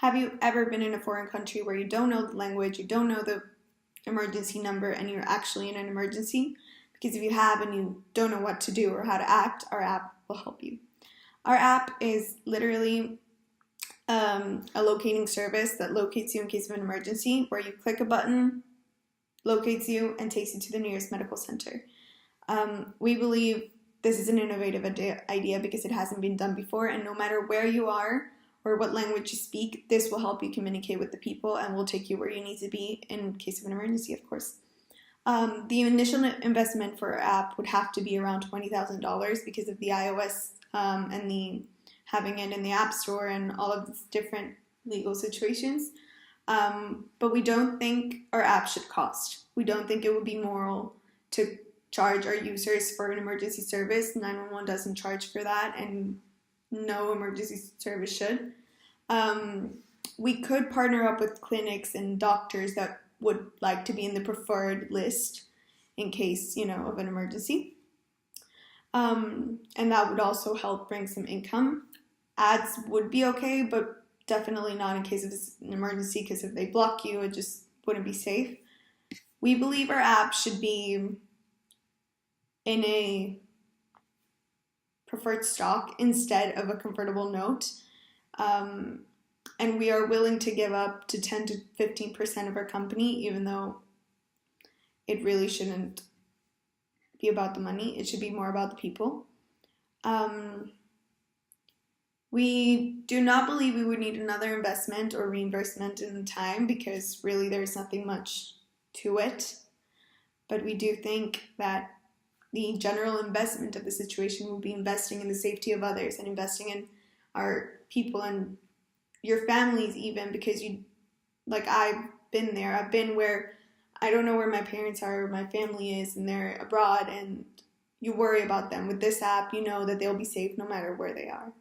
Have you ever been in a foreign country where you don't know the language, you don't know the emergency number, and you're actually in an emergency? Because if you have and you don't know what to do or how to act, our app will help you. Our app is literally a locating service that locates you in case of an emergency, where you click a button, locates you, and takes you to the nearest medical center. We believe this is an innovative idea because it hasn't been done before, and no matter where you are or what language you speak, this will help you communicate with the people and will take you where you need to be in case of an emergency, of course. The initial investment for our app would have to be around $20,000 because of the iOS and the having it in the App Store and all of these different legal situations. But we don't think our app should cost. We don't think it would be moral to charge our users for an emergency service. 911 doesn't charge for that, and no emergency service should. We could partner up with clinics and doctors that would like to be in the preferred list in case, of an emergency. And that would also help bring some income. Ads would be okay, but definitely not in case of an emergency, because if they block you, it just wouldn't be safe. We believe our app should be in a preferred stock instead of a convertible note. And we are willing to give up to 10 to 15% of our company, even though it really shouldn't be about the money. It should be more about the people. We do not believe we would need another investment or reimbursement in time because really there's nothing much to it. But we do think that the general investment of the situation will be investing in the safety of others and investing in our people and your families even, because I've been there. I've been where I don't know where my parents are or my family is and they're abroad and you worry about them. With this app, you know that they'll be safe no matter where they are.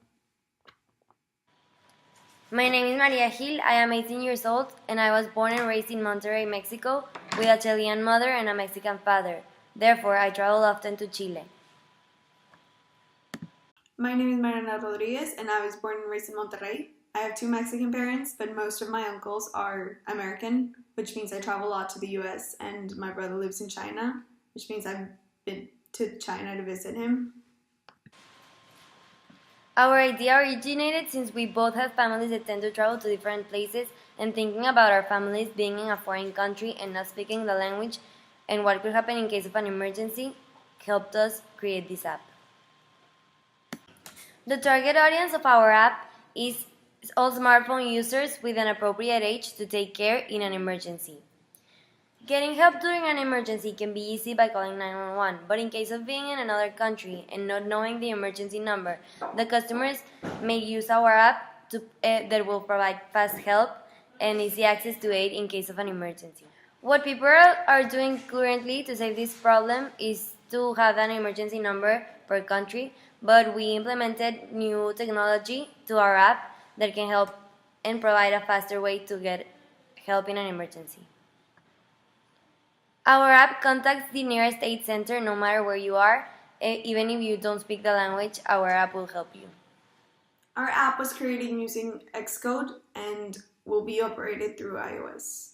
My name is Maria Gil. I am 18 years old and I was born and raised in Monterrey, Mexico with a Chilean mother and a Mexican father. Therefore, I travel often to Chile. My name is Mariana Rodriguez and I was born and raised in Monterrey. I have 2 Mexican parents, but most of my uncles are American, which means I travel a lot to the US, and my brother lives in China, which means I've been to China to visit him. Our idea originated since we both have families that tend to travel to different places, and thinking about our families being in a foreign country and not speaking the language and what could happen in case of an emergency helped us create this app. The target audience of our app is all smartphone users with an appropriate age to take care in an emergency. Getting help during an emergency can be easy by calling 911, but in case of being in another country and not knowing the emergency number, the customers may use our app that will provide fast help and easy access to aid in case of an emergency. What people are doing currently to save this problem is to have an emergency number per country, but we implemented new technology to our app that can help and provide a faster way to get help in an emergency. Our app contacts the nearest aid center no matter where you are. Even if you don't speak the language, our app will help you. Our app was created using Xcode and will be operated through iOS.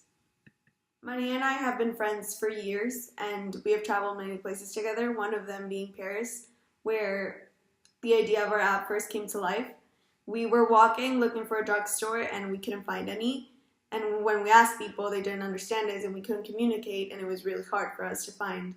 Maria and I have been friends for years and we have traveled many places together, one of them being Paris, where the idea of our app first came to life. We were walking looking for a drugstore and we couldn't find any. And when we asked people, they didn't understand us and we couldn't communicate, and it was really hard for us to find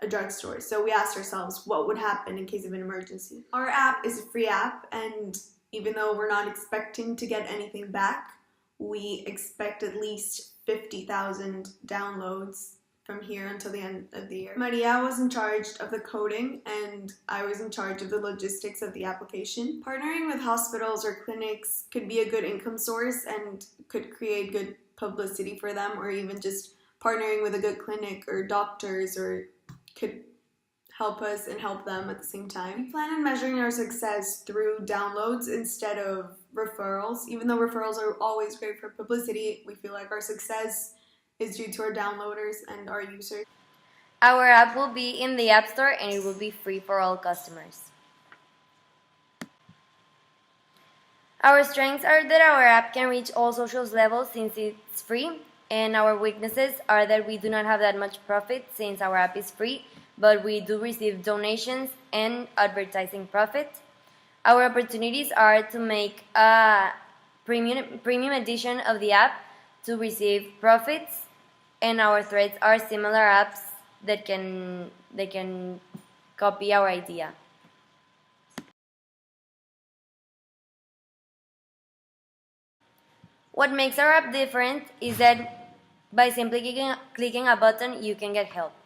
a drugstore. So we asked ourselves what would happen in case of an emergency. Our app is a free app, and even though we're not expecting to get anything back, we expect at least 50,000 downloads from here until the end of the year. Maria was in charge of the coding and I was in charge of the logistics of the application. Partnering with hospitals or clinics could be a good income source and could create good publicity for them, or even just partnering with a good clinic or doctors or could help us and help them at the same time. We plan on measuring our success through downloads instead of referrals. Even though referrals are always great for publicity, we feel like our success is due to our downloaders and our users. Our app will be in the App Store and it will be free for all customers. Our strengths are that our app can reach all social levels since it's free, and our weaknesses are that we do not have that much profit since our app is free, but we do receive donations and advertising profit. Our opportunities are to make a premium edition of the app to receive profits, and our threats are similar apps that can copy our idea. What makes our app different is that by simply clicking a button, you can get help.